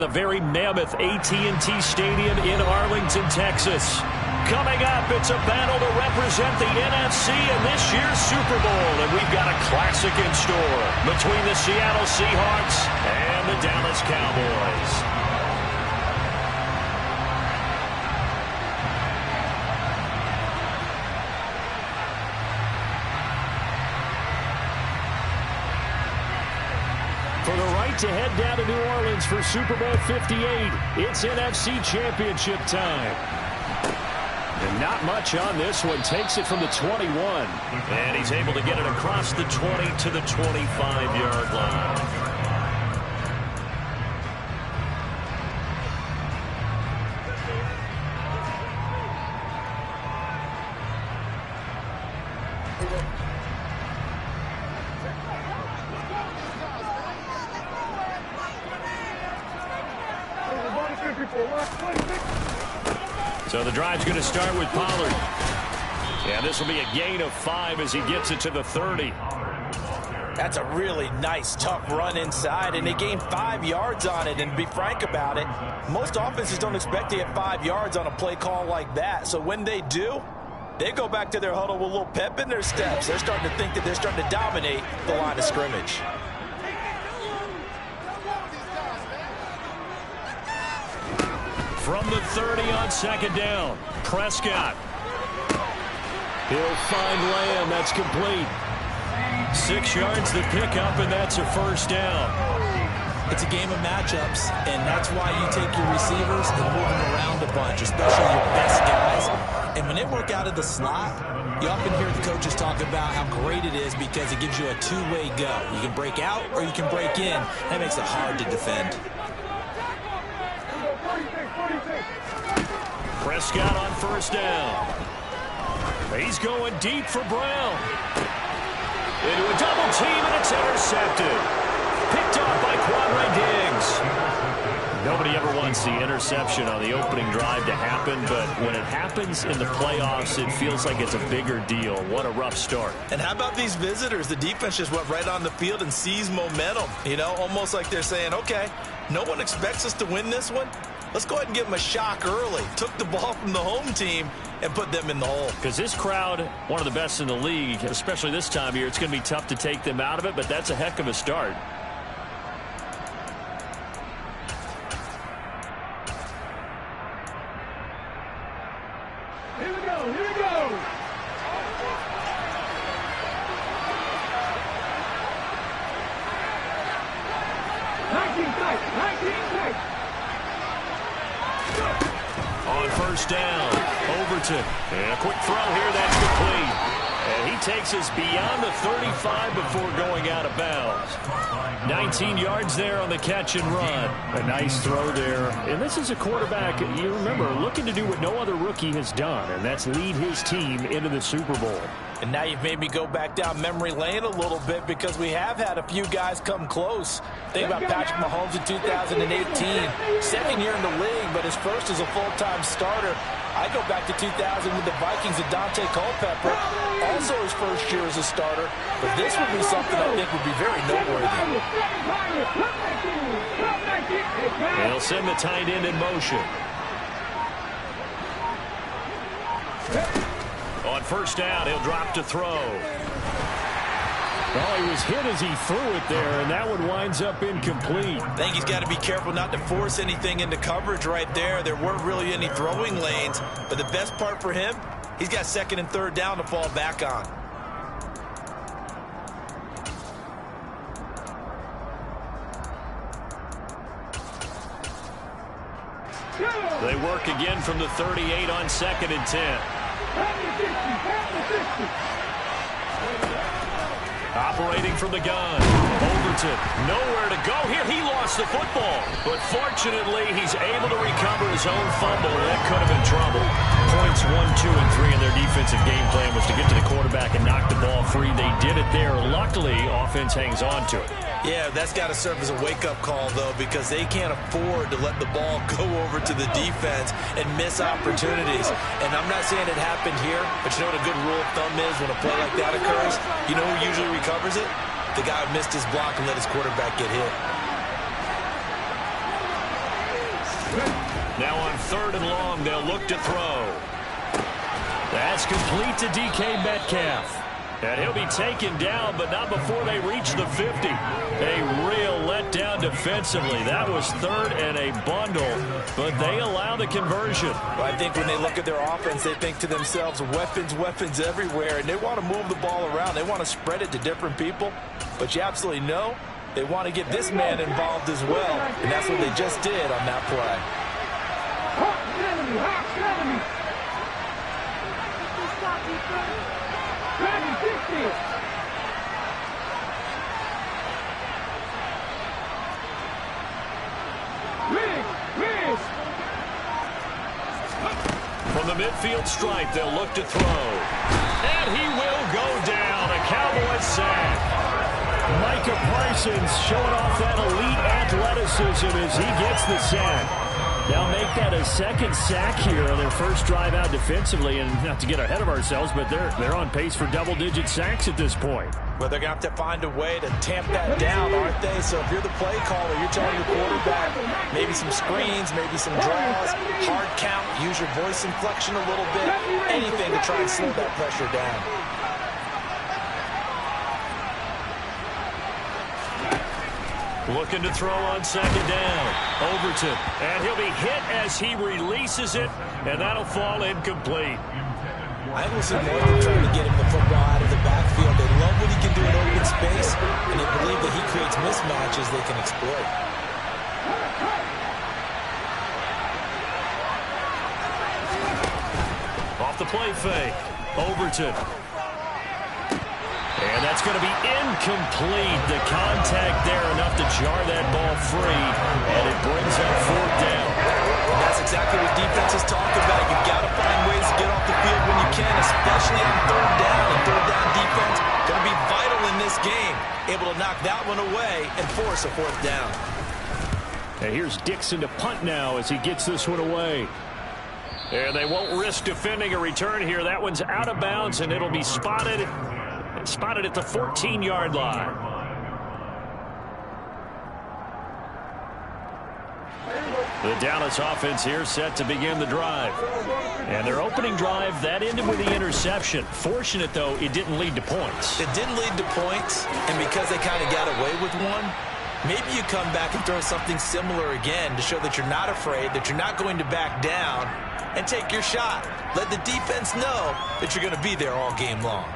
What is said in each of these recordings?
The very mammoth AT&T Stadium in Arlington, Texas. Coming up, it's a battle to represent the NFC in this year's Super Bowl. And we've got a classic in store between the Seattle Seahawks and the Dallas Cowboys. For the right to head down to New Orleans for Super Bowl 58, it's NFC Championship time. And not much on this one. Takes it from the 21. And he's able to get it across the 20 to the 25-yard line. So the drive's going to start with Pollard. Yeah, this will be a gain of 5 as he gets it to the 30. That's a really nice, tough run inside, and they gained 5 yards on it. And to be frank about it, most offenses don't expect to get 5 yards on a play call like that. So when they do, they go back to their huddle with a little pep in their steps. They're starting to think that they're starting to dominate the line of scrimmage. From the 30 on second down, Prescott. He'll find Lamb. That's complete. 6 yards the pickup, and that's a first down. It's a game of matchups, and that's why you take your receivers and move them around a bunch, especially your best guys. And when they work out of the slot, you often hear the coaches talk about how great it is because it gives you a two-way go. You can break out or you can break in. That makes it hard to defend. Prescott on first down. He's going deep for Brown. Into a double team, and it's intercepted. Picked off by Quadre Diggs. Nobody ever wants the interception on the opening drive to happen, but when it happens in the playoffs, it feels like it's a bigger deal. What a rough start. And how about these visitors? The defense just went right on the field and seized momentum. You know, almost like they're saying, okay, no one expects us to win this one. Let's go ahead and give them a shock early. Took the ball from the home team and put them in the hole. Because this crowd, one of the best in the league, especially this time of year, it's going to be tough to take them out of it, but that's a heck of a start. Here we go, here we go. On first down, Overton. And a quick throw here, that's complete. And he takes us beyond the 35 before going out of bounds. 19 yards there on the catch and run. A nice throw there. And this is a quarterback, you remember, looking to do what no other rookie has done, and that's lead his team into the Super Bowl. And now you've made me go back down memory lane a little bit because we have had a few guys come close. Think about Patrick Mahomes in 2018. Second year in the league, but his first as a full-time starter. I go back to 2000 with the Vikings and Dante Culpepper. Also his first year as a starter. But this would be something I think would be very noteworthy. They'll send the tight end in motion. On first down, he'll drop to throw. Well, he was hit as he threw it there, and that one winds up incomplete. I think he's got to be careful not to force anything into coverage right there. There weren't really any throwing lanes, but the best part for him, he's got second and third down to fall back on. They work again from the 38 on second and 10. Operating from the gun. Overton, nowhere to go here. He lost the football. But fortunately, he's able to recover his own fumble. That could have been trouble. Points 1, 2, and 3 in their defensive game plan was to get to the quarterback and knock the ball free. They did it there. Luckily, offense hangs on to it. Yeah, that's got to serve as a wake-up call, though, because they can't afford to let the ball go over to the defense and miss opportunities. And I'm not saying it happened here, but you know what a good rule of thumb is when a play like that occurs? You know who usually recovers it? The guy who missed his block and let his quarterback get hit. Now on 3rd and long, they'll look to throw. That's complete to DK Metcalf. And he'll be taken down, but not before they reach the 50. A real letdown defensively. That was 3rd and a bundle, but they allow the conversion. Well, I think when they look at their offense, they think to themselves, weapons, weapons everywhere, and they want to move the ball around. They want to spread it to different people, but you absolutely know they want to get this man involved as well, and that's what they just did on that play. From the midfield stripe, they'll look to throw. And he will go down. A Cowboys sack. Micah Parsons showing off that elite athleticism as he gets the sack. They'll make that a 2nd sack here on their first drive out defensively. And not to get ahead of ourselves, but they're on pace for double-digit sacks at this point. Well, they're going to have to find a way to tamp that down, aren't they? So if you're the play caller, you're telling your quarterback maybe some screens, maybe some draws, hard count, use your voice inflection a little bit, anything to try and slow that pressure down. Looking to throw on 2nd down. Overton. And he'll be hit as he releases it, and that'll fall incomplete. I will see more than trying to get him the football out of the backfield. They love what he can do in open space, and they believe that he creates mismatches they can exploit. Off the play fake. Overton. And that's going to be incomplete. The contact there enough to jar that ball free, and it brings up 4th down. And that's exactly what defenses talk about. You've got to find ways to get off the field when you can, especially on 3rd down. And 3rd down defense going to be vital in this game. Able to knock that one away and force a 4th down. And here's Dixon to punt now as he gets this one away. And they won't risk defending a return here. That one's out of bounds, and it'll be spotted at the 14-yard line. The Dallas offense here set to begin the drive. And their opening drive, that ended with the interception. Fortunate, though, it didn't lead to points. It didn't lead to points, and because they kind of got away with one, maybe you come back and throw something similar again to show that you're not afraid, that you're not going to back down, and take your shot. Let the defense know that you're going to be there all game long.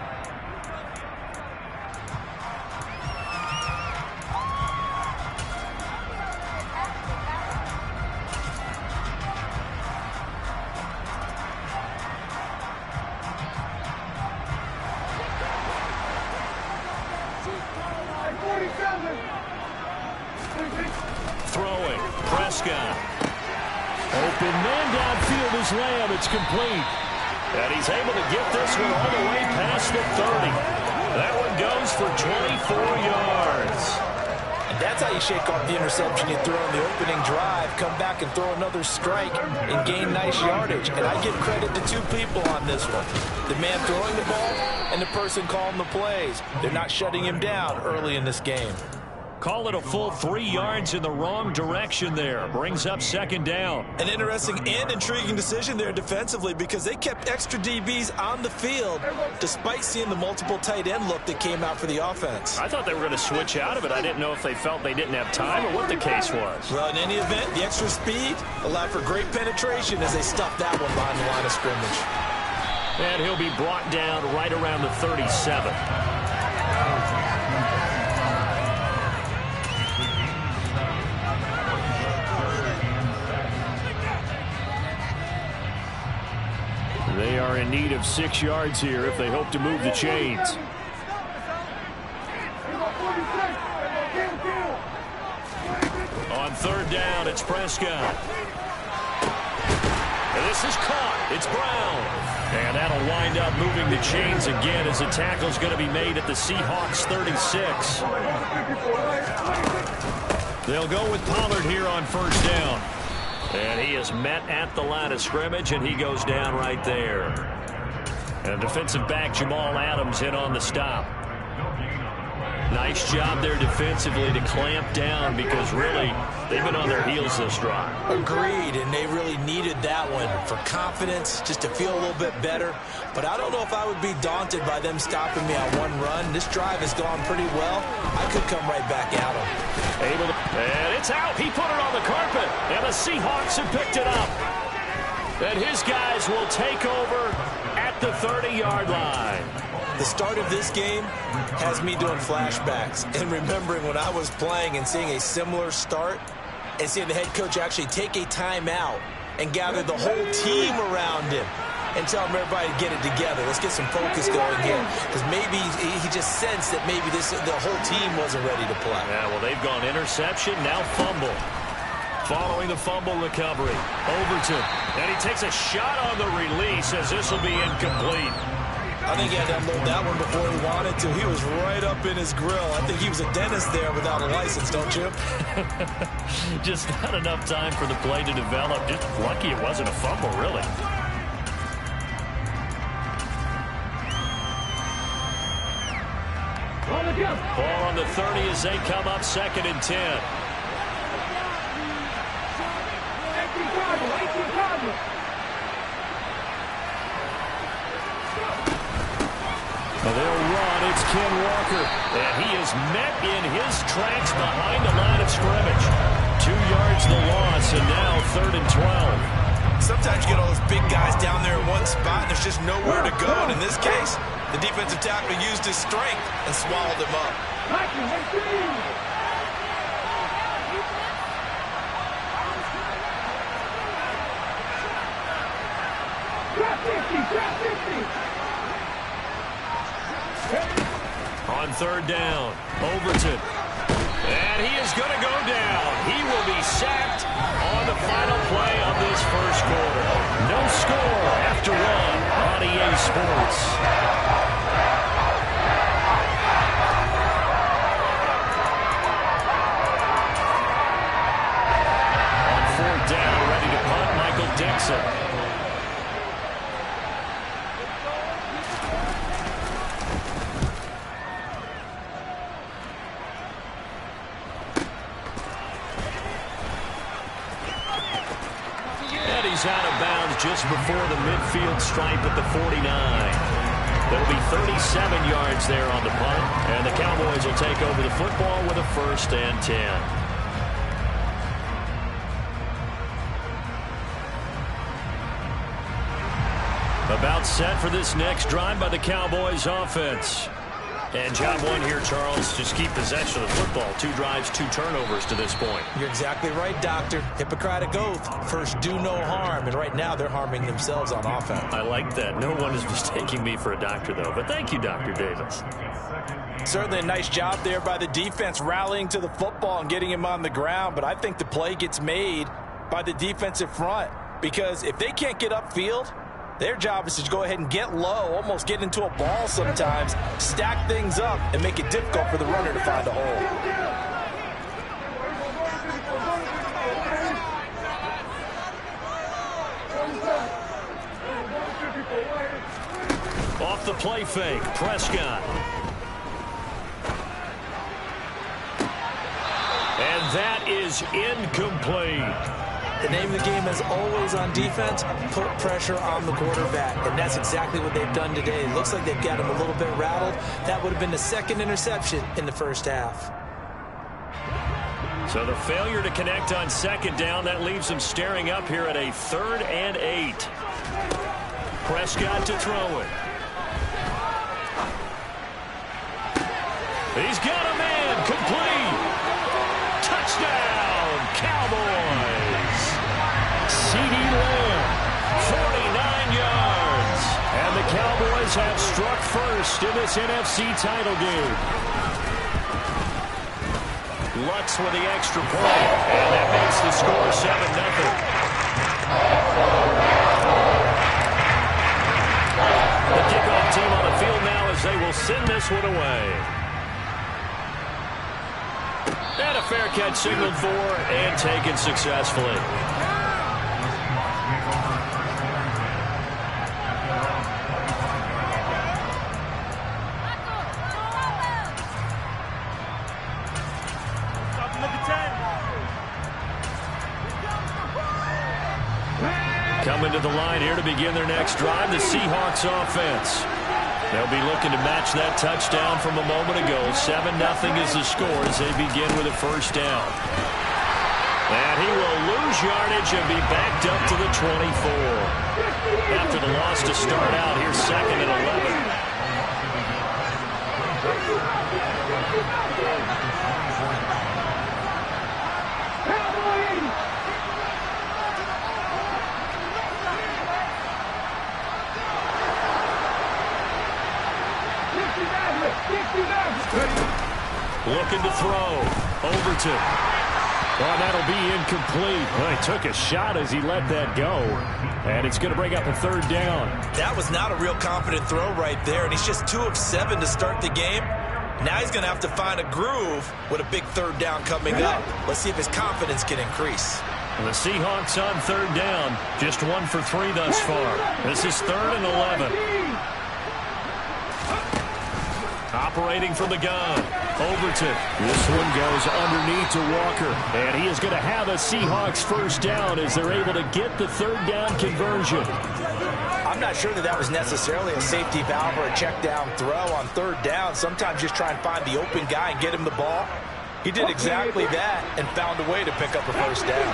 Throwing. Prescott. Open man downfield is Lamb. It's complete. And he's able to get this one all the way past the 30. That one goes for 24 yards. And that's how you shake off the interception you throw in the opening drive. Come back and throw another strike and gain nice yardage. And I give credit to 2 people on this one. The man throwing the ball and the person calling the plays. They're not shutting him down early in this game. Call it a full 3 yards in the wrong direction there. Brings up 2nd down. An interesting and intriguing decision there defensively because they kept extra DBs on the field despite seeing the multiple tight end look that came out for the offense. I thought they were going to switch out of it. I didn't know if they felt they didn't have time or what the case was. Well, in any event, the extra speed allowed for great penetration as they stuffed that one behind the line of scrimmage. And he'll be brought down right around the 37. They are in need of 6 yards here if they hope to move the chains. On 3rd down, it's Prescott. And this is caught. It's Brown. And that'll wind up moving the chains again as the tackle's going to be made at the Seahawks 36. They'll go with Pollard here on 1st down. And he is met at the line of scrimmage, and he goes down right there. And defensive back Jamal Adams in on the stop. Nice job there defensively to clamp down because really they've been on their heels this drive. Agreed, and they really needed that one for confidence, just to feel a little bit better. But I don't know if I would be daunted by them stopping me on one run. This drive has gone pretty well. I could come right back at them. And it's out. He put it on the carpet, and the Seahawks have picked it up. And his guys will take over at the 30-yard line. The start of this game has me doing flashbacks and remembering when I was playing and seeing a similar start and seeing the head coach actually take a timeout and gather the whole team around him and tell him everybody to get it together. Let's get some focus going here, because maybe he just sensed that maybe the whole team wasn't ready to play. Yeah, well, they've gone interception, now fumble. Following the fumble recovery, Overton, and he takes a shot on the release as this will be incomplete. I think he had to unload that one before he wanted to. He was right up in his grill. I think he was a dentist there without a license, don't you? Just not enough time for the play to develop. Just lucky it wasn't a fumble, really. Ball on the 30 as they come up 2nd and 10. They'll run. It's Ken Walker. And he is met in his tracks behind the line of scrimmage. 2 yards the loss, and now 3rd and 12. Sometimes you get all those big guys down there in one spot, and there's just nowhere to go. And in this case, the defensive tackle used his strength and swallowed him up. On 3rd down, Overton. And he is going to go down. He will be sacked on the final play of this first quarter. No score after 1 on EA Sports. On 4th down, ready to punt, Michael Dixon. Out of bounds just before the midfield stripe at the 49. There'll be 37 yards there on the punt, and the Cowboys will take over the football with a 1st and 10. About set for this next drive by the Cowboys offense. And job 1 here, Charles, just keep possession of the football. 2 drives, 2 turnovers to this point. You're exactly right, Doctor. Hippocratic oath. First, do no harm. And right now, they're harming themselves on offense. I like that. No one is mistaking me for a doctor, though. But thank you, Dr. Davis. Certainly a nice job there by the defense rallying to the football and getting him on the ground. But I think the play gets made by the defensive front, because if they can't get upfield, their job is to go ahead and get low, almost get into a ball sometimes, stack things up, and make it difficult for the runner to find a hole. Off the play fake, Prescott. And that is incomplete. The name of the game is always on defense, put pressure on the quarterback. And that's exactly what they've done today. It looks like they've got him a little bit rattled. That would have been the 2nd interception in the first half. So the failure to connect on 2nd down, that leaves them staring up here at a 3rd and 8. Prescott to throw it. He's got a man, complete. Touchdown, Cowboys. CeeDee Lamb, 49 yards. And the Cowboys have struck first in this NFC title game. Lutz with the extra point, and that makes the score 7-0. The kickoff team on the field now as they will send this one away. And a fair catch signaled for and taken successfully. Coming to the line here to begin their next drive, the Seahawks offense. They'll be looking to match that touchdown from a moment ago. 7-0 is the score as they begin with a first down. And he will lose yardage and be backed up to the 24. After the loss to start out, here's 2nd and 11. Looking to throw. Overton. Well, that'll be incomplete. Well, he took a shot as he let that go. And it's going to bring up a 3rd down. That was not a real confident throw right there. And he's just 2 of 7 to start the game. Now he's going to have to find a groove with a big 3rd down coming up. Let's see if his confidence can increase. And the Seahawks on 3rd down. Just 1 for 3 thus far. This is 3rd and 11. Operating from the gun. Overton. This one goes underneath to Walker. And he is going to have a Seahawks first down as they're able to get the 3rd down conversion. I'm not sure that was necessarily a safety valve or a check down throw on 3rd down. Sometimes just try and find the open guy and get him the ball. He did exactly that and found a way to pick up a first down.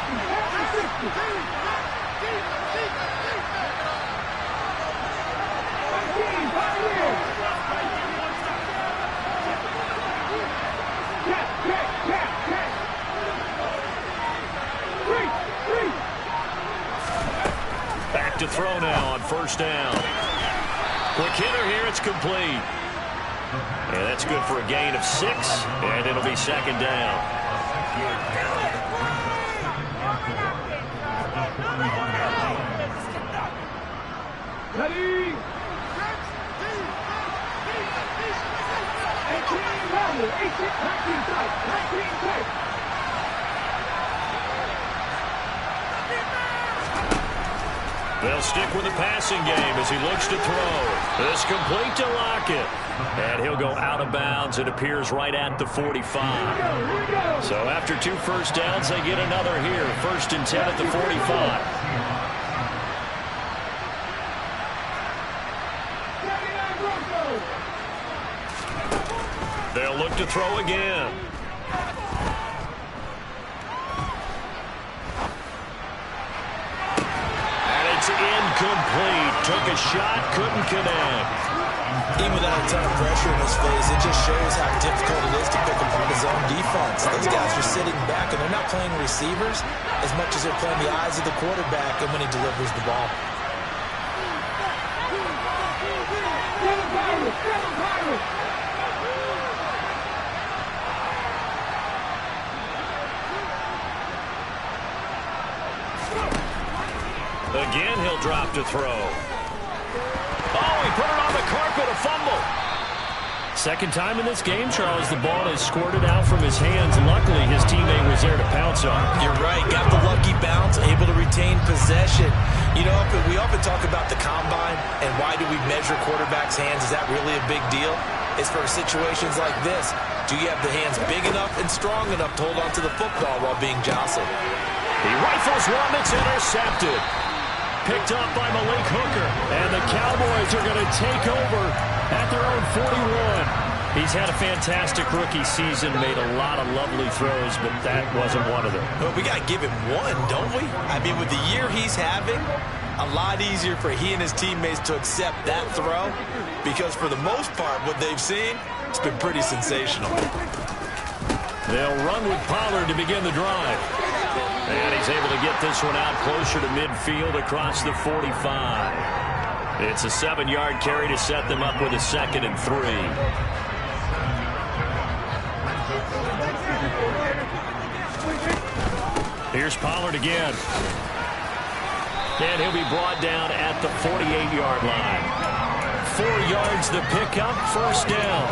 Back to throw now on 1st down. Quick hitter here, it's complete. And that's good for a gain of 6, and it'll be 2nd down. Ready? 18 tight. They'll stick with the passing game as he looks to throw. This complete to Lockett. And he'll go out of bounds. It appears right at the 45. So after 2 first downs, they get another here. 1st and 10 at the 45. They'll look to throw again. It's incomplete. Took a shot, couldn't connect. Even without a ton of pressure in his face, it just shows how difficult it is to pick apart his own defense. Those guys are sitting back, and they're not playing receivers as much as they're playing the eyes of the quarterback and when he delivers the ball. Again, he'll drop to throw. Oh, he put it on the carpet, a fumble. 2nd time in this game, Charles, the ball has squirted out from his hands. Luckily, his teammate was there to pounce on it. You're right. Got the lucky bounce, able to retain possession. You know, we often talk about the combine and why do we measure quarterbacks' hands. Is that really a big deal? It's for situations like this. Do you have the hands big enough and strong enough to hold on to the football while being jostled? He rifles one that's intercepted. Picked up by Malik Hooker. And the Cowboys are going to take over at their own 41. He's had a fantastic rookie season, made a lot of lovely throws, but that wasn't one of them. Well, we got to give him one, don't we? I mean, with the year he's having, a lot easier for he and his teammates to accept that throw because for the most part, what they've seen, it's been pretty sensational. They'll run with Pollard to begin the drive. And he's able to get this one out closer to midfield across the 45. It's a 7-yard carry to set them up with a 2nd and 3. Here's Pollard again. And he'll be brought down at the 48-yard line. 4 yards the pickup, 1st down.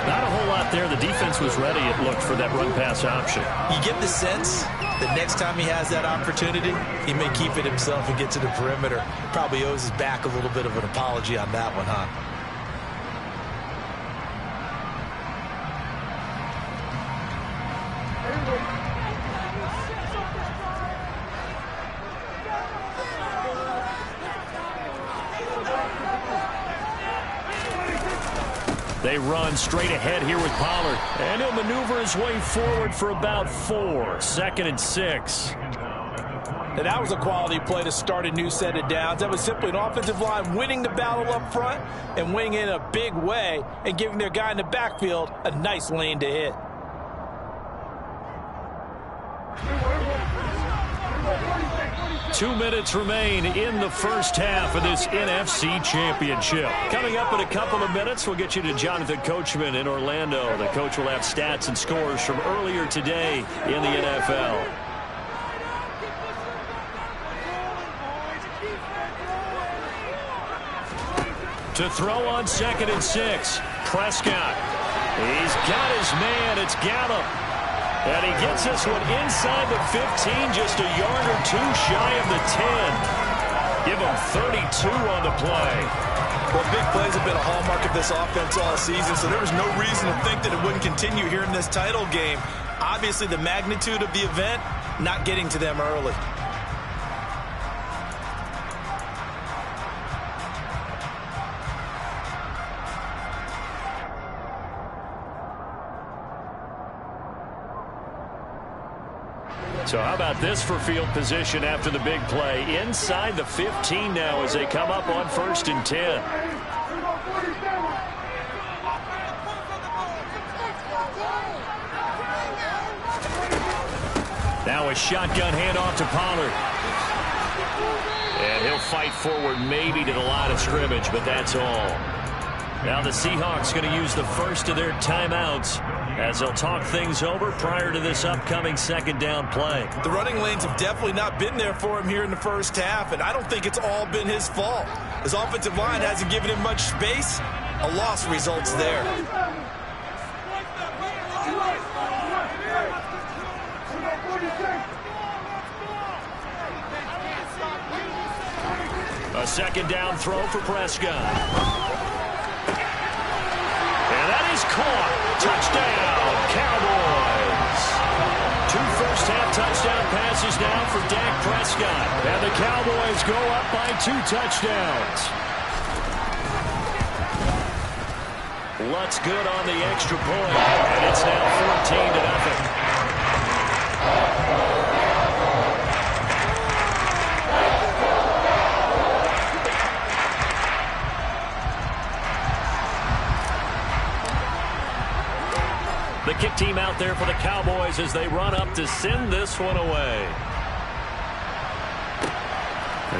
Not a whole lot there. The defense was ready, it looked, for that run-pass option. You get the sense that next time he has that opportunity, he may keep it himself and get to the perimeter. Probably owes his back a little bit of an apology on that one, huh? They run straight ahead here with Pollard. And he'll maneuver his way forward for about 4. 2nd and 6. And that was a quality play to start a new set of downs. That was simply an offensive line winning the battle up front and winning in a big way and giving their guy in the backfield a nice lane to hit. Two minutes remain in the first half of this NFC Championship. Coming up in a couple of minutes, we'll get you to Jonathan Coachman in Orlando. The coach will have stats and scores from earlier today in the NFL. To throw on 2nd and 6, Prescott. He's got his man. It's Gallup. And he gets this one inside the 15, just a yard or 2 shy of the 10. Give him 32 on the play. Well, big plays have been a hallmark of this offense all season, so there was no reason to think that it wouldn't continue here in this title game. Obviously, the magnitude of the event not getting to them early. So how about this for field position after the big play? Inside the 15 now as they come up on 1st and 10. Now a shotgun handoff to Pollard. And he'll fight forward maybe to the line of scrimmage, but that's all. Now the Seahawks going to use the first of their timeouts as they'll talk things over prior to this upcoming 2nd down play. The running lanes have definitely not been there for him here in the first half, and I don't think it's all been his fault. His offensive line hasn't given him much space. A loss results there. A 2nd down throw for Prescott. And that is caught. Touchdown, Cowboys. 2 first-half touchdown passes now for Dak Prescott. And the Cowboys go up by 2 touchdowns. Lutz good on the extra point. And it's now 14-0. The kick team out there for the Cowboys as they run up to send this one away.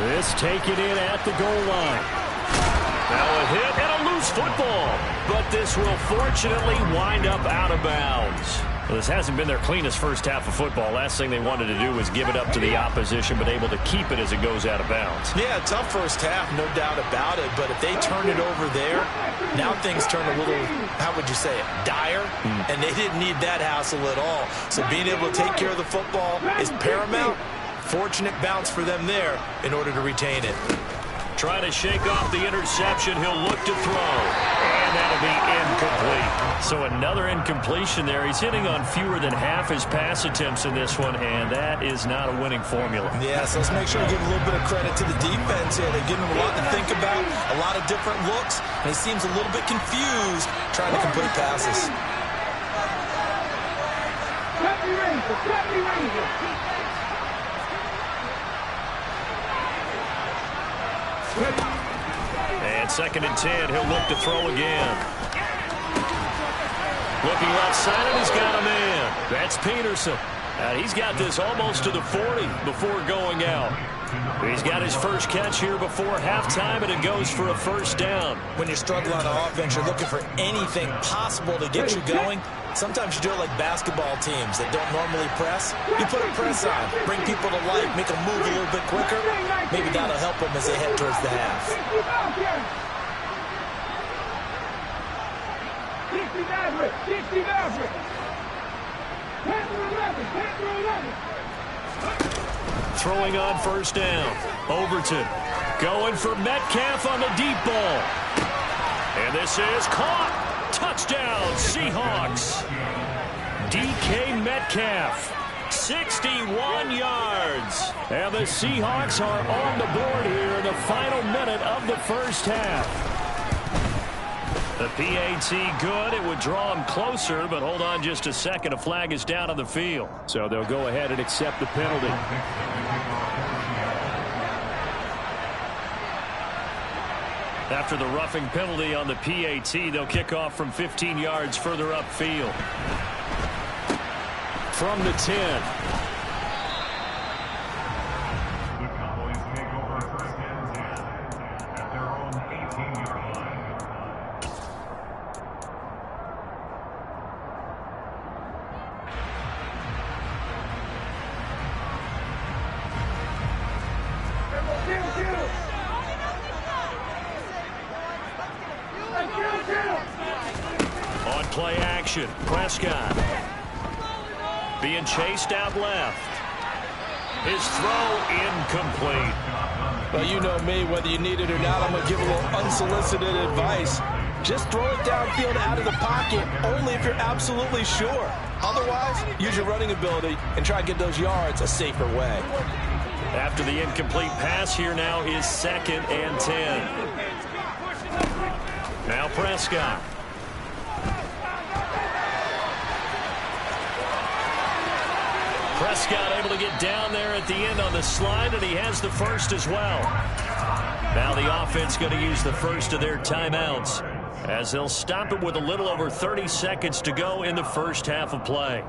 This taken in at the goal line. Now a hit and a loose football. But this will fortunately wind up out of bounds. Well, this hasn't been their cleanest first half of football. Last thing they wanted to do was give it up to the opposition, but able to keep it as it goes out of bounds. Yeah, tough first half, no doubt about it. But if they turn it over there, now things turn a little, how would you say it, dire? And they didn't need that hassle at all. So being able to take care of the football is paramount. Fortunate bounce for them there in order to retain it. Trying to shake off the interception. He'll look to throw. And that'll be incomplete. So another incompletion there. He's hitting on fewer than half his pass attempts in this one, and that is not a winning formula. Yeah, so let's make sure we give a little bit of credit to the defense here. They've given him a lot to think about, a lot of different looks, and he seems a little bit confused trying to complete passes. And 2nd and 10, he'll look to throw again. Looking left side, and he's got a man. That's Peterson. And he's got this almost to the 40 before going out. He's got his first catch here before halftime, and it goes for a 1st down. When you're struggling on offense, you're looking for anything possible to get you going. Sometimes you do it like basketball teams that don't normally press. You put a press on, bring people to life, make them move a little bit quicker. Maybe that'll help them as they head towards the half. Throwing on 1st down. Overton going for Metcalf on the deep ball. And this is caught. Touchdown, Seahawks. DK Metcalf, 61 yards. And the Seahawks are on the board here in the final minute of the first half. The PAT good. It would draw him closer, but hold on just a second. A flag is down on the field. So they'll go ahead and accept the penalty. After the roughing penalty on the PAT, they'll kick off from 15 yards further upfield. From the 10. On play action, Prescott being chased out left. His throw incomplete. Well, you know me, whether you need it or not, I'm going to give a little unsolicited advice. Just throw it downfield out of the pocket, only if you're absolutely sure. Otherwise, use your running ability and try to get those yards a safer way. After the incomplete pass, here now is 2nd and 10. Now Prescott. Prescott able to get down there at the end on the slide, and he has the first as well. Now the offense going to use the first of their timeouts, as they'll stop it with a little over 30 seconds to go in the first half of play.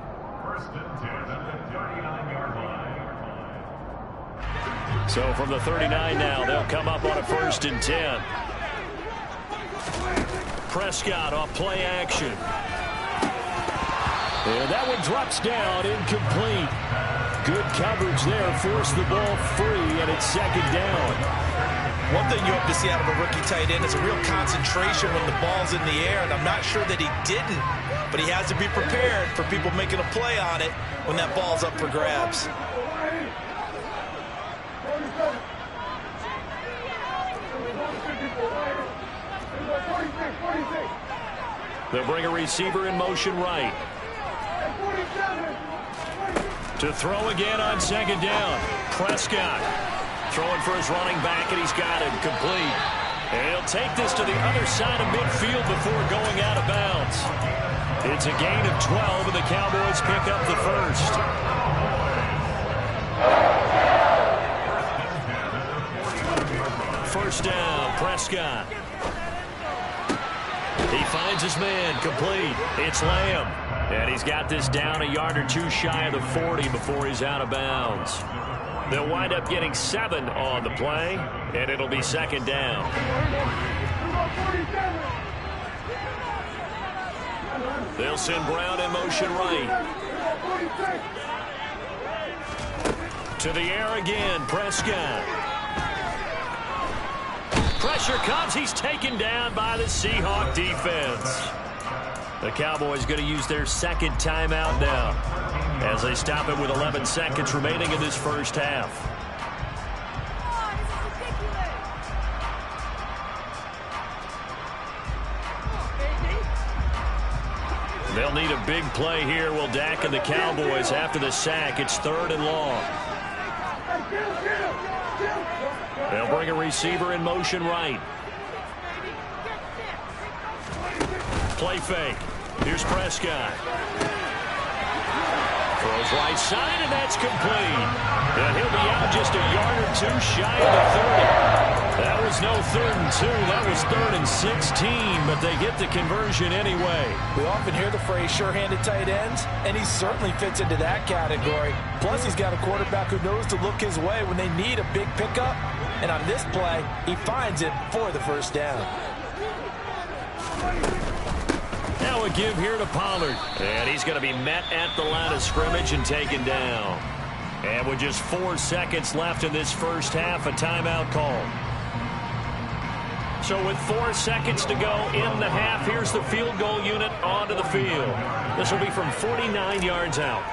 So from the 39 now, they'll come up on a 1st and 10. Prescott off play action. And that one drops down, incomplete. Good coverage there, forced the ball free, and it's 2nd down. One thing you hope to see out of a rookie tight end is a real concentration when the ball's in the air, and I'm not sure that he didn't, but he has to be prepared for people making a play on it when that ball's up for grabs. They'll bring a receiver in motion right. To throw again on 2nd down. Prescott throwing for his running back, and he's got it complete. And he'll take this to the other side of midfield before going out of bounds. It's a gain of 12, and the Cowboys pick up the first. First down, Prescott. He finds his man, complete. It's Lamb. And he's got this down a yard or two shy of the 40 before he's out of bounds. They'll wind up getting 7 on the play, and it'll be 2nd down. They'll send Brown in motion right. To the air again, Prescott. Pressure comes. He's taken down by the Seahawk defense. The Cowboys going to use their 2nd timeout now as they stop it with 11 seconds remaining in this first half. They'll need a big play here, will Dak and the Cowboys after the sack. It's 3rd and long. They'll bring a receiver in motion right. Play fake. Here's Prescott. Throws right side, and that's complete. And he'll be out just a yard or two shy of the 30. That was no 3rd and 2. That was 3rd and 16, but they get the conversion anyway. We often hear the phrase sure-handed tight ends, and he certainly fits into that category. Plus, he's got a quarterback who knows to look his way when they need a big pickup. And on this play, he finds it for the first down. Now a give here to Pollard. And he's going to be met at the line of scrimmage and taken down. And with just 4 seconds left in this first half, a timeout call. So with 4 seconds to go in the half, here's the field goal unit onto the field. This will be from 49 yards out.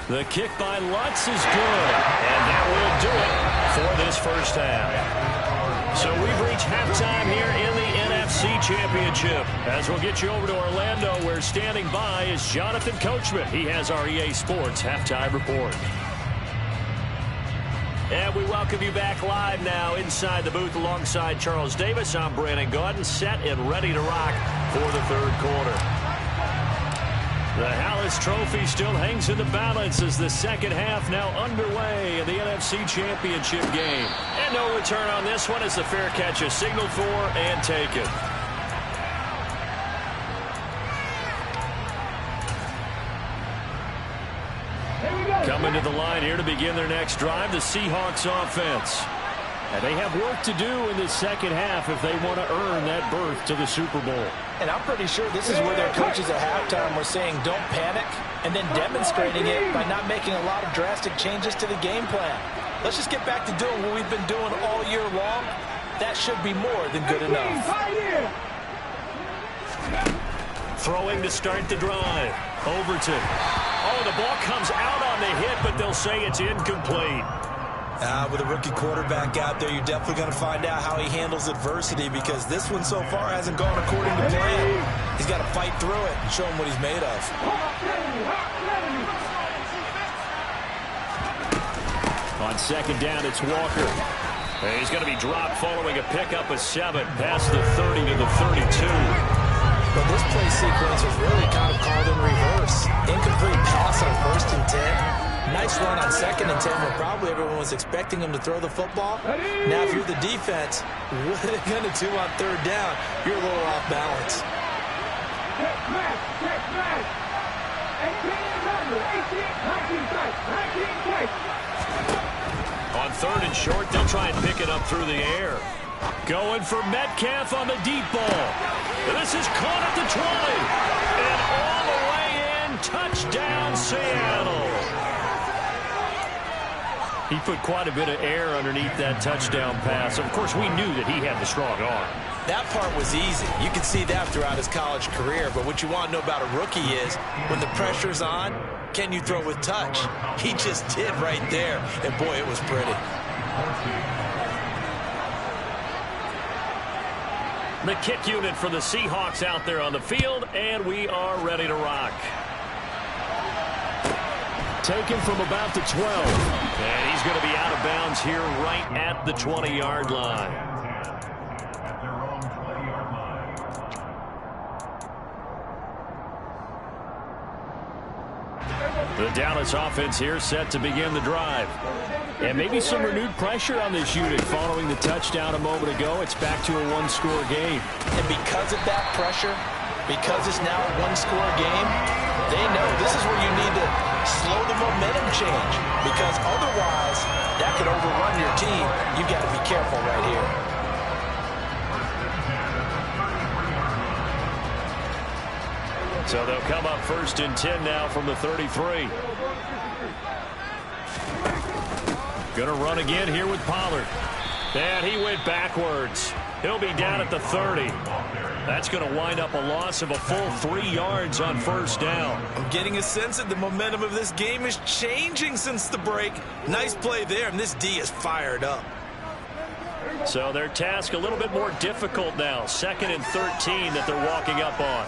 The kick by Lutz is good, and that will do it for this first half. So we've reached halftime here in the NFC Championship. As we'll get you over to Orlando, where standing by is Jonathan Coachman. He has our EA Sports halftime report. And we welcome you back live now inside the booth alongside Charles Davis. I'm Brandon Gaudin, set and ready to rock for the third quarter. The Hallis Trophy still hangs in the balance as the second half now underway in the NFC Championship game. And no return on this one as the fair catch is signaled for and taken. Coming to the line here to begin their next drive, the Seahawks offense. And they have work to do in the second half if they want to earn that berth to the Super Bowl. And I'm pretty sure this is where their coaches at halftime were saying don't panic, and then demonstrating it by not making a lot of drastic changes to the game plan. Let's just get back to doing what we've been doing all year long. That should be more than good enough. Throwing to start the drive. Overton. Oh, the ball comes out on the hit, but they'll say it's incomplete. With a rookie quarterback out there, you're definitely going to find out how he handles adversity, because this one so far hasn't gone according to plan. He's got to fight through it and show him what he's made of. On second down, it's Walker. And he's going to be dropped following a pickup of 7 past the 30 to the 32. But this play sequence was really kind of called in reverse. Incomplete pass on 1st and 10. Nice run on 2nd and 10 where probably everyone was expecting him to throw the football. Now, if you're the defense, what are they going to do on 3rd down? You're a little off balance. On 3rd and short, they'll try and pick it up through the air. Going for Metcalf on the deep ball. This is caught at the 20. And all the way in, touchdown Seattle. He put quite a bit of air underneath that touchdown pass. Of course, we knew that he had the strong arm. That part was easy. You can see that throughout his college career. But what you want to know about a rookie is when the pressure's on, can you throw with touch? He just did right there. And, boy, it was pretty. The kick unit for the Seahawks out there on the field, and we are ready to rock. Taken from about the 12. And he's going to be out of bounds here right at the 20-yard line. The Dallas offense here set to begin the drive. And maybe some renewed pressure on this unit following the touchdown a moment ago. It's back to a one-score game. And because of that pressure, because it's now a one-score game, they know this is where you need to slow the momentum change, because otherwise that could overrun your team. You've got to be careful right here. So they'll come up 1st and 10 now from the 33. Gonna run again here with Pollard. And he went backwards. He'll be down at the 30. That's going to wind up a loss of a full 3 yards on 1st down. I'm getting a sense that the momentum of this game is changing since the break. Nice play there, and this D is fired up. So their task a little bit more difficult now. 2nd and 13 that they're walking up on.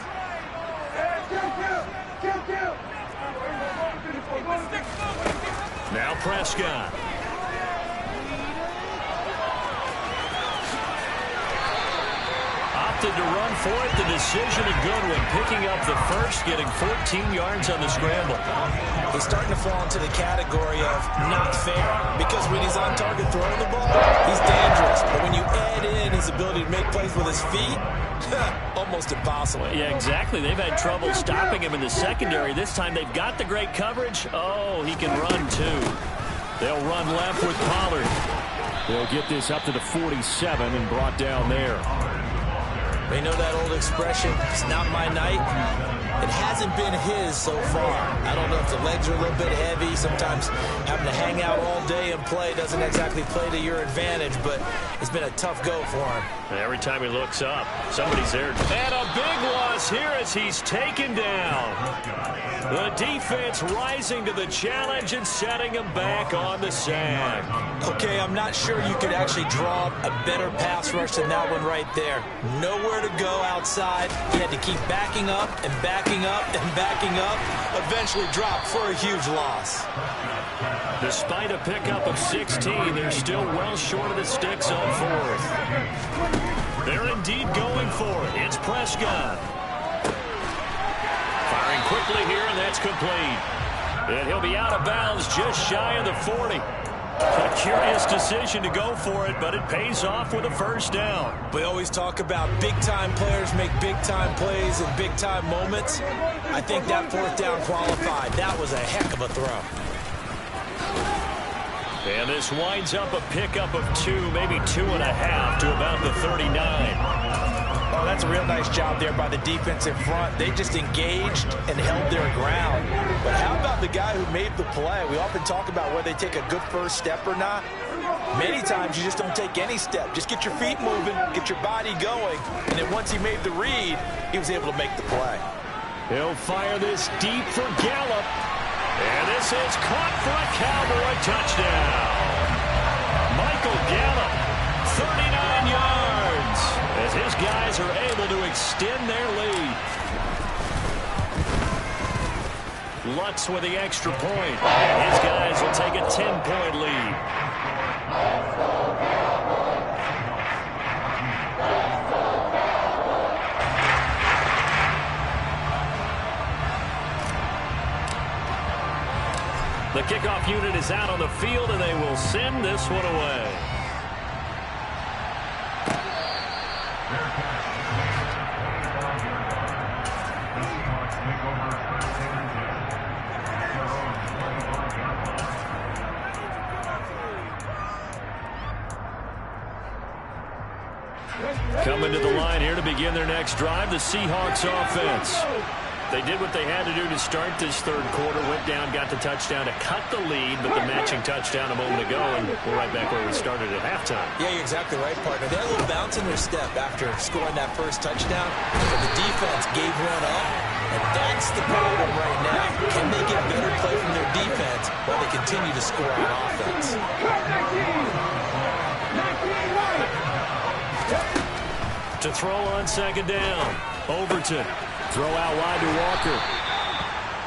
Now Prescott. Opted to run for it. The decision a good one. Picking up the first, getting 14 yards on the scramble. He's starting to fall into the category of not fair, because when he's on target throwing the ball, he's dangerous. But when you add in his ability to make plays with his feet, almost impossible. Yeah, exactly. They've had trouble stopping him in the secondary. This time they've got the great coverage. Oh, he can run too. They'll run left with Pollard. They'll get this up to the 47 and brought down there. They know that old expression, it's not my night. It hasn't been his so far. I don't know if the legs are a little bit heavy. Sometimes having to hang out all day and play doesn't exactly play to your advantage, but it's been a tough go for him. Every time he looks up, somebody's there. And a big loss here as he's taken down. The defense rising to the challenge and setting him back on the sand. Okay, I'm not sure you could actually draw a better pass rush than that one right there. Nowhere to go outside. He had to keep backing up and back backing up and backing up, eventually dropped for a huge loss. Despite a pickup of 16, they're still well short of the sticks on fourth. They're indeed going for it. It's Prescott. Firing quickly here, and that's complete. And he'll be out of bounds just shy of the 40. A curious decision to go for it, but it pays off with a first down. We always talk about big-time players make big-time plays in big-time moments. I think that fourth down qualified. That was a heck of a throw. And this winds up a pickup of 2, maybe 2.5 to about the 39. Oh, that's a real nice job there by the defensive front. They just engaged and held their ground. But how about the guy who made the play? We often talk about whether they take a good first step or not. Many times you just don't take any step. Just get your feet moving, get your body going. And then once he made the read, he was able to make the play. He'll fire this deep for Gallup. And this is caught for a Cowboy touchdown. Michael Gallup, 39 yards, as his guys are able to extend their lead. Lutz with the extra point. His guys will take a 10-point lead. The kickoff unit is out on the field, and they will send this one away. Coming to the line here to begin their next drive, the Seahawks offense. They did what they had to do to start this third quarter, went down, got the touchdown to cut the lead, but the matching touchdown a moment ago, and we're right back where we started at halftime. Yeah, you're exactly right, partner. They had a little bounce in their step after scoring that first touchdown, but the defense gave one up, and that's the problem right now. Can they get better play from their defense while they continue to score on offense? To throw on second down, Overton. Throw out wide to Walker.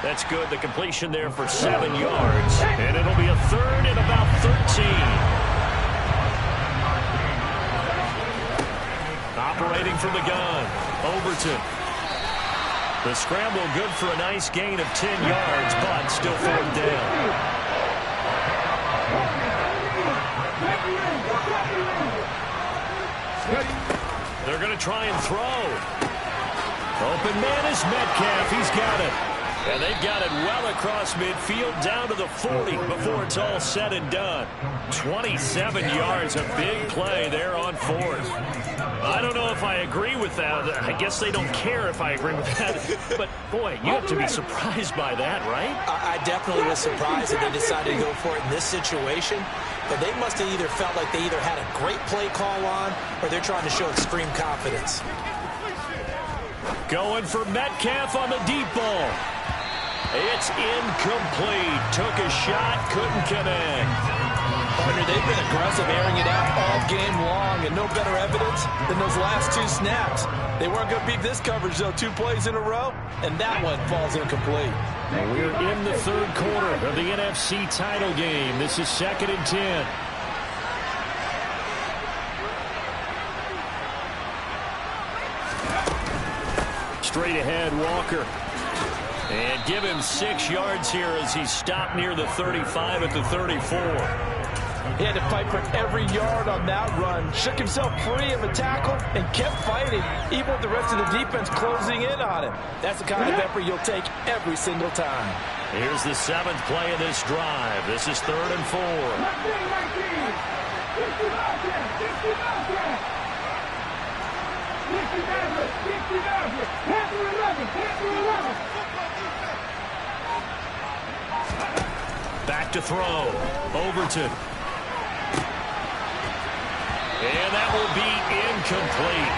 That's good. The completion there for 7 yards. And it'll be a third and about 13. Operating from the gun, Overton. The scramble good for a nice gain of 10 yards, but still fourth down. They're going to try and throw. Open man is Metcalf. He's got it. And they've got it well across midfield down to the 40 before it's all said and done. 27 yards, a big play there on fourth. I don't know if I agree with that. I guess they don't care if I agree with that. But, boy, you have to be surprised by that, right? I definitely was surprised that they decided to go for it in this situation. But they must have either felt like they either had a great play call on or they're trying to show extreme confidence. Going for Metcalf on the deep ball. It's incomplete. Took a shot, couldn't connect. Partner, they've been aggressive, airing it out all game long, and no better evidence than those last 2 snaps. They weren't going to beat this coverage, though, 2 plays in a row, and that one falls incomplete. And we're in the third quarter of the NFC title game. This is 2nd and 10. Straight ahead, Walker. And give him 6 yards here as he stopped near the 35 at the 34. He had to fight for every yard on that run. Shook himself free of a tackle and kept fighting, even with the rest of the defense closing in on him. That's the kind of effort you'll take every single time. Here's the 7th play of this drive. This is 3rd and 4. Back to throw. Overton. And that will be incomplete.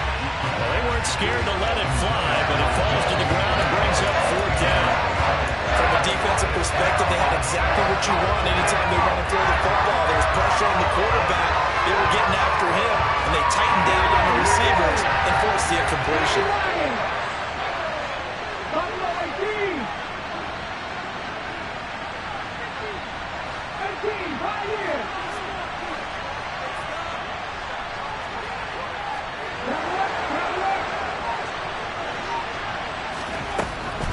Well, they weren't scared to let it fly, but it falls to the ground and brings up 4th down. From a defensive perspective, they had exactly what you want anytime they want to throw the football. There was pressure on the quarterback. They were getting after him, and they tightened down on the receivers and forced the incompletion. 19, 5 years.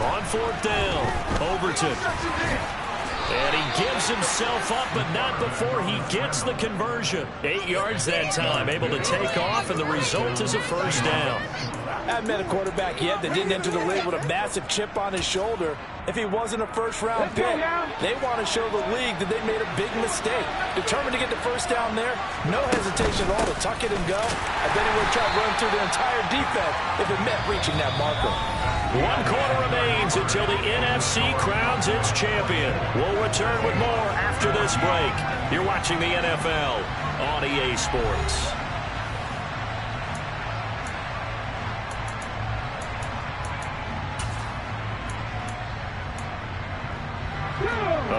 On fourth down, Overton. And he gives himself up, but not before he gets the conversion. 8 yards that time, able to take off, and the result is a first down. I haven't met a quarterback yet that didn't enter the league with a massive chip on his shoulder. If he wasn't a first-round pick, they want to show the league that they made a big mistake. Determined to get the first down there, no hesitation at all to tuck it and go. I bet he would try to run through the entire defense if it meant reaching that marker. 1 quarter remains until the NFC crowns its champion. We'll return with more after this break. You're watching the NFL on EA Sports.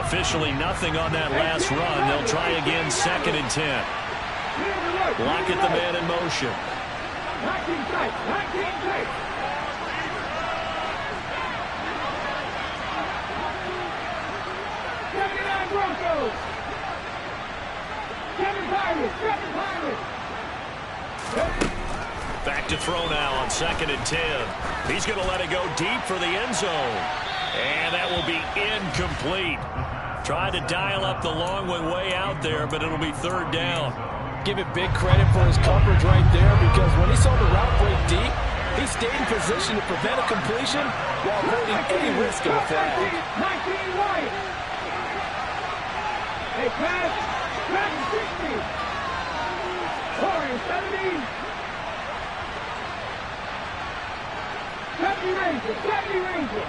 Officially nothing on that last run. They'll try again, 2nd and 10. Lockett the man in motion. 19 tight, 19 tight. Broncos. Back to throw now on 2nd and 10. He's going to let it go deep for the end zone. And that will be incomplete. Tried to dial up the long one way out there, but it'll be 3rd down. Give it big credit for his coverage right there, because when he saw the route break deep, he stayed in position to prevent a completion while avoiding any risk of a flag. 19 wide. Hey, pass, 60. Corey, 70. 70 Ranger, 70 Ranger.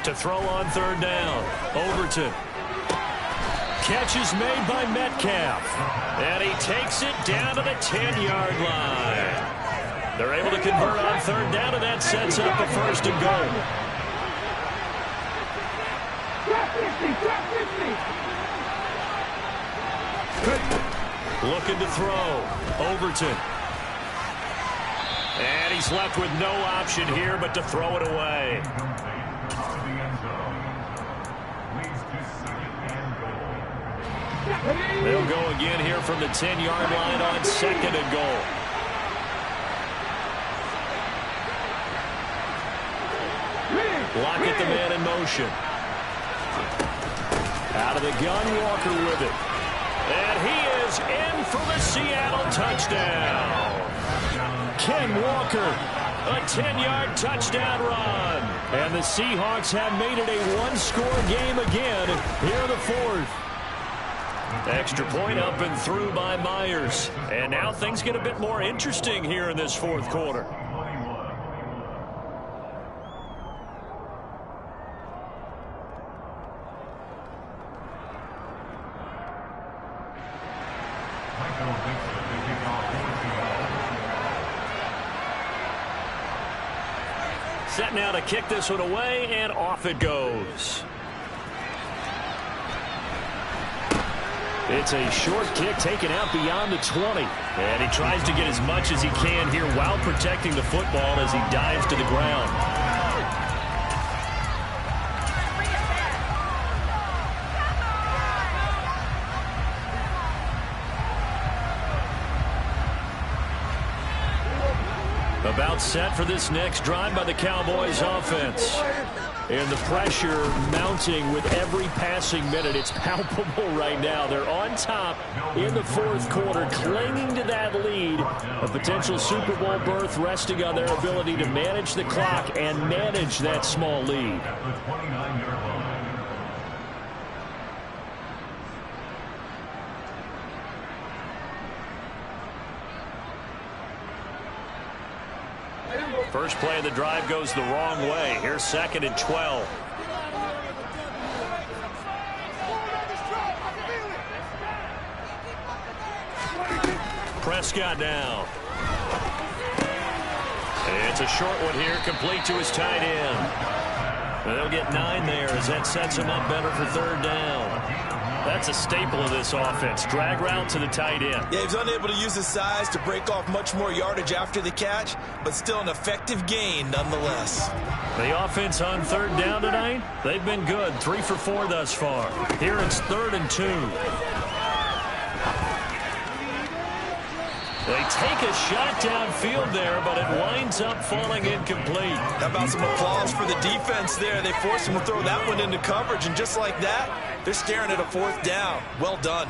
To throw on 3rd down, Overton. Catch is made by Metcalf. And he takes it down to the 10-yard line. They're able to convert on 3rd down, and that sets up a 1st and goal. Looking to throw, Overton. And he's left with no option here but to throw it away. They'll go again here from the 10-yard line on 2nd and goal. Lockett the man in motion. Out of the gun, Walker with it. And he is in for the Seattle touchdown. Ken Walker, a 10-yard touchdown run. And the Seahawks have made it a one-score game again here in the 4th. Extra point up and through by Myers. And now things get a bit more interesting here in this 4th quarter. Set now to kick this one away, and off it goes. It's a short kick taken out beyond the 20. And he tries to get as much as he can here while protecting the football as he dives to the ground. About set for this next drive by the Cowboys offense. And the pressure mounting with every passing minute. It's palpable right now. They're on top in the 4th quarter, clinging to that lead. A potential Super Bowl berth resting on their ability to manage the clock and manage that small lead. First play of the drive goes the wrong way. Here's 2nd and 12. Prescott down. It's a short one here, complete to his tight end. They'll get 9 there as that sets him up better for 3rd down. That's a staple of this offense. Drag route to the tight end. Yeah, he's unable to use his size to break off much more yardage after the catch, but still an effective gain nonetheless. The offense on third down tonight, they've been good. 3 for 4 thus far. Here it's 3rd and 2. They take a shot downfield there, but it winds up falling incomplete. How about some applause for the defense there? They forced him to throw that one into coverage, and just like that, they're staring at a 4th down. Well done.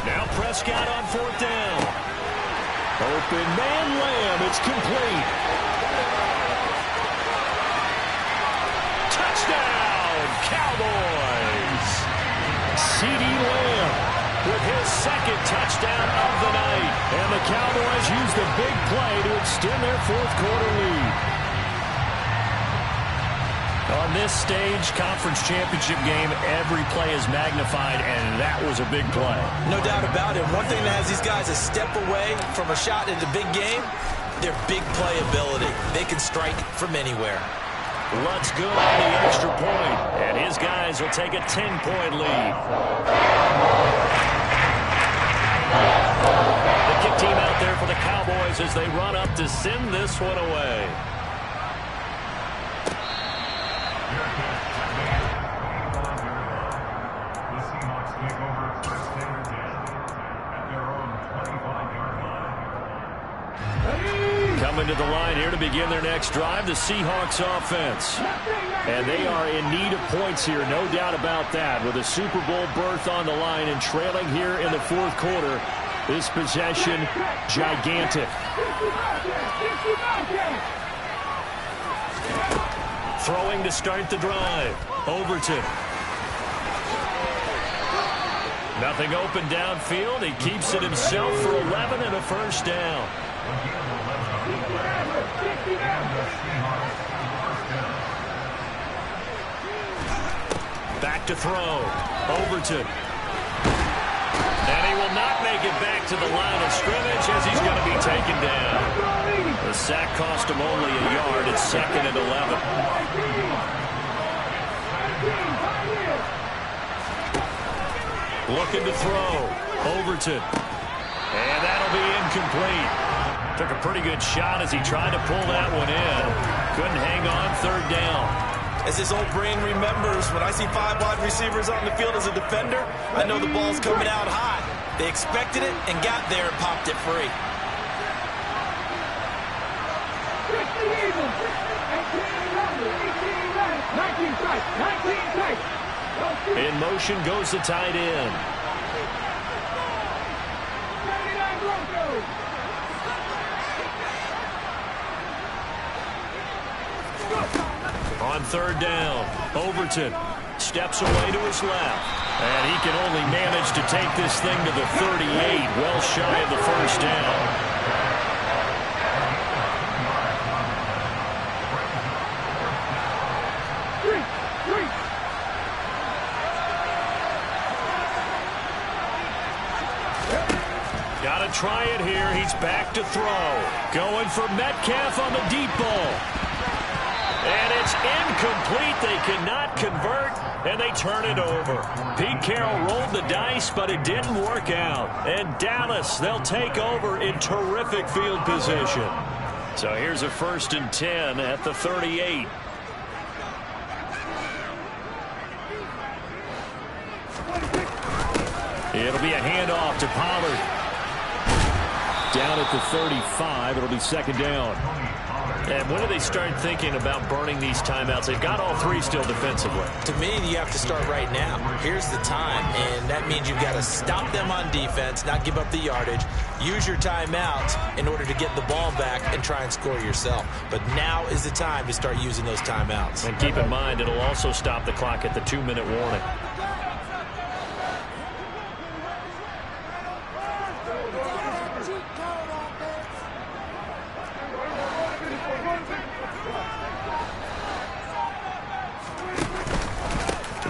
Now Prescott on 4th down. Open man Lamb. It's complete. Touchdown, Cowboys. C.D. Lamb with his 2nd touchdown of the night. And the Cowboys use the big play to extend their 4th quarter lead. On this stage, conference championship game, every play is magnified, and that was a big play. No doubt about it. One thing that has these guys a step away from a shot in the big game, their big play ability. They can strike from anywhere. Lutz good on the extra point, and his guys will take a 10-point lead. The kick team out there for the Cowboys as they run up to send this one away. Coming to the line here to begin their next drive, the Seahawks offense. And they are in need of points here, no doubt about that. With a Super Bowl berth on the line and trailing here in the 4th quarter, this possession gigantic. Throwing to start the drive. Overton. Nothing open downfield. He keeps it himself for 11 and a 1st down. Back to throw. Overton. And he will not make it back to the line of scrimmage as he's going to be taken down. The sack cost him only a yard. It's 2nd and 11. Looking to throw. Overton. And that'll be incomplete. Took a pretty good shot as he tried to pull that one in. Couldn't hang on 3rd down. As his old brain remembers, when I see 5 wide receivers on the field as a defender, I know the ball's coming out hot. They expected it and got there and popped it free. In motion goes the tight end. On 3rd down, Overton steps away to his left. And he can only manage to take this thing to the 38, well shy of the 1st down. Got to try it here. He's back to throw. Going for Metcalf on the deep ball. And it's incomplete. They cannot convert, and they turn it over. Pete Carroll rolled the dice, but it didn't work out. And Dallas, they'll take over in terrific field position. So here's a 1st and 10 at the 38. It'll be a handoff to Pollard. Down at the 35, it'll be 2nd down. And when do they start thinking about burning these timeouts? They've got all 3 still defensively. To me, you have to start right now. Here's the time, and that means you've got to stop them on defense, not give up the yardage, use your timeouts in order to get the ball back and try and score yourself. But now is the time to start using those timeouts. And keep in mind, it'll also stop the clock at the 2-minute warning.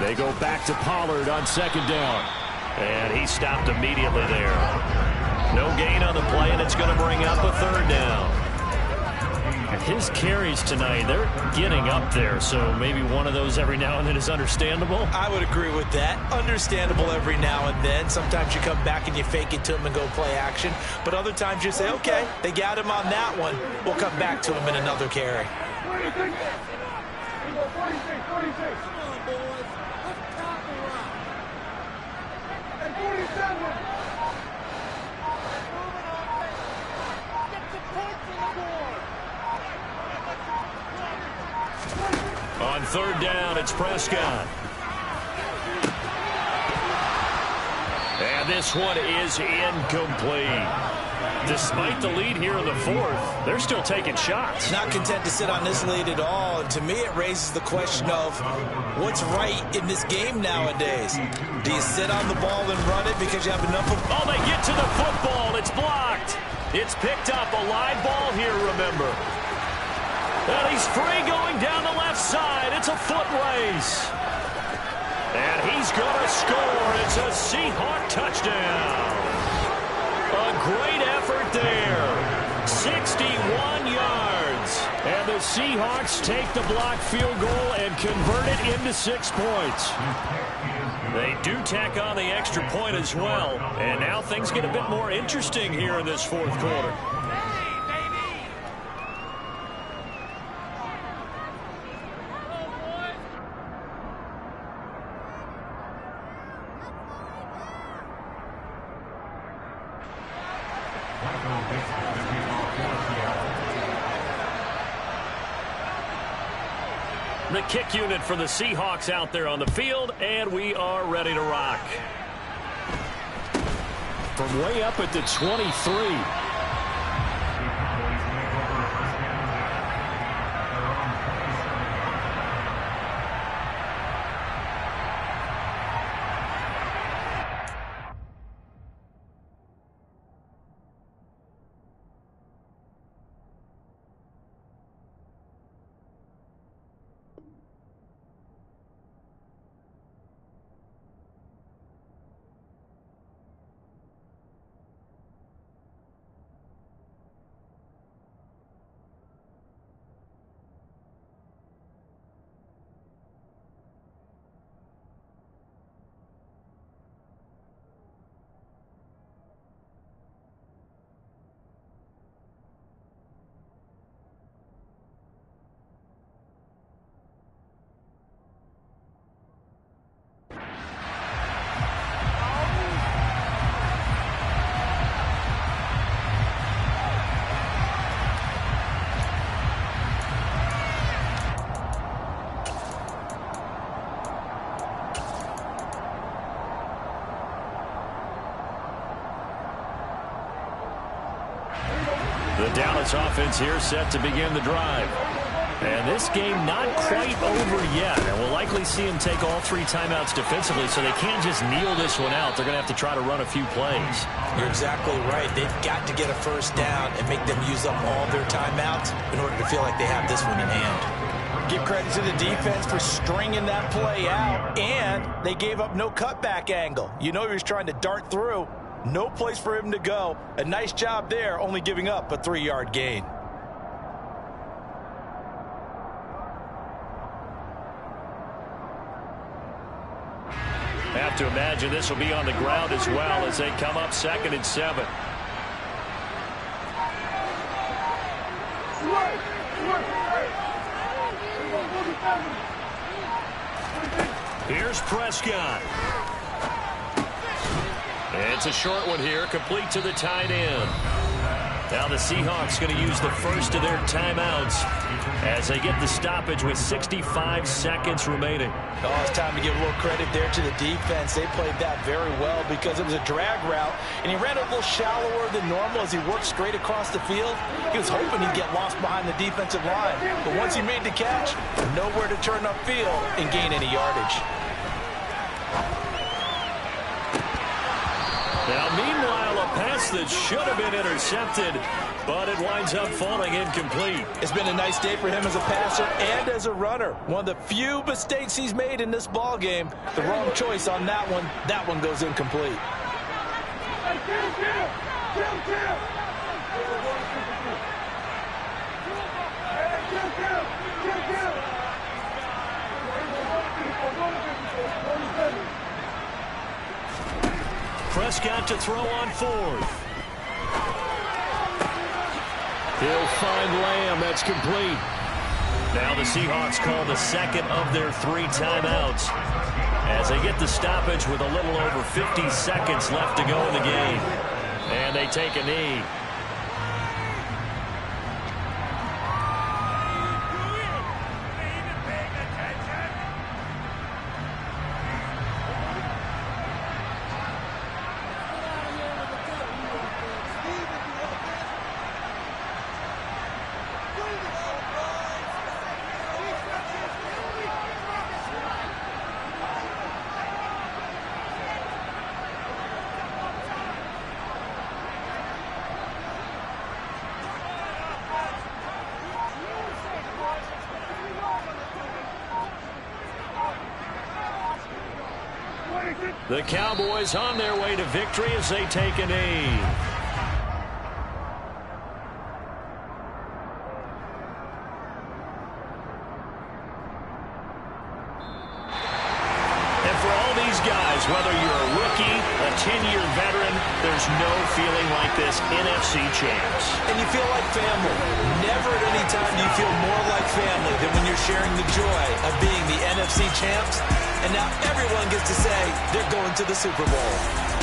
They go back to Pollard on second down. And he stopped immediately there. No gain on the play, and it's going to bring up a third down. His carries tonight, they're getting up there, so maybe one of those every now and then is understandable. I would agree with that. Understandable every now and then. Sometimes you come back and you fake it to him and go play action. But other times you say, okay, they got him on that one. We'll come back to him in another carry. 46. 46. And 47. On third down, it's Prescott. And this one is incomplete. Despite the lead here in the fourth, they're still taking shots. Not content to sit on this lead at all. And to me, it raises the question of what's right in this game nowadays. Do you sit on the ball and run it because you have enough of... Oh, they get to the football. It's blocked. It's picked up. A live ball here, remember. And he's free going down the left side. It's a foot race. And he's going to score. It's a Seahawk touchdown. A great effort there. 61 yards. And the Seahawks take the blocked field goal and convert it into 6 points. They do tack on the extra point as well. And now things get a bit more interesting here in this fourth quarter. The kick unit for the Seahawks out there on the field, and we are ready to rock. From way up at the 23. The Dallas offense here set to begin the drive. And this game not quite over yet. And we'll likely see them take all 3 timeouts defensively, so they can't just kneel this one out. They're going to have to try to run a few plays. You're exactly right. They've got to get a first down and make them use up all their timeouts in order to feel like they have this one in hand. Give credit to the defense for stringing that play out, and they gave up no cutback angle. You know he was trying to dart through. No place for him to go. A nice job there, only giving up a 3-yard gain. Have to imagine this will be on the ground as well as they come up 2nd and 7. Here's Prescott. It's a short one here, complete to the tight end. Now the Seahawks going to use the first of their timeouts as they get the stoppage with 65 seconds remaining. Oh, it's time to give a little credit there to the defense. They played that very well because it was a drag route, and he ran a little shallower than normal as he worked straight across the field. He was hoping he'd get lost behind the defensive line, but once he made the catch, nowhere to turn upfield and gain any yardage. Now, meanwhile, a pass pass that should have been intercepted, but it winds up falling incomplete. It's been a nice day for him as a passer and as a runner. One of the few mistakes he's made in this ball game. The wrong choice on that one. That one goes incomplete. Prescott to throw on fourth. He'll find Lamb. That's complete. Now the Seahawks call the second of their 3 timeouts as they get the stoppage with a little over 50 seconds left to go in the game. And they take a knee. The Cowboys on their way to victory as they take a knee. Whether you're a rookie, a 10-year veteran, there's no feeling like this NFC champs. And you feel like family. Never at any time do you feel more like family than when you're sharing the joy of being the NFC champs. And now everyone gets to say they're going to the Super Bowl.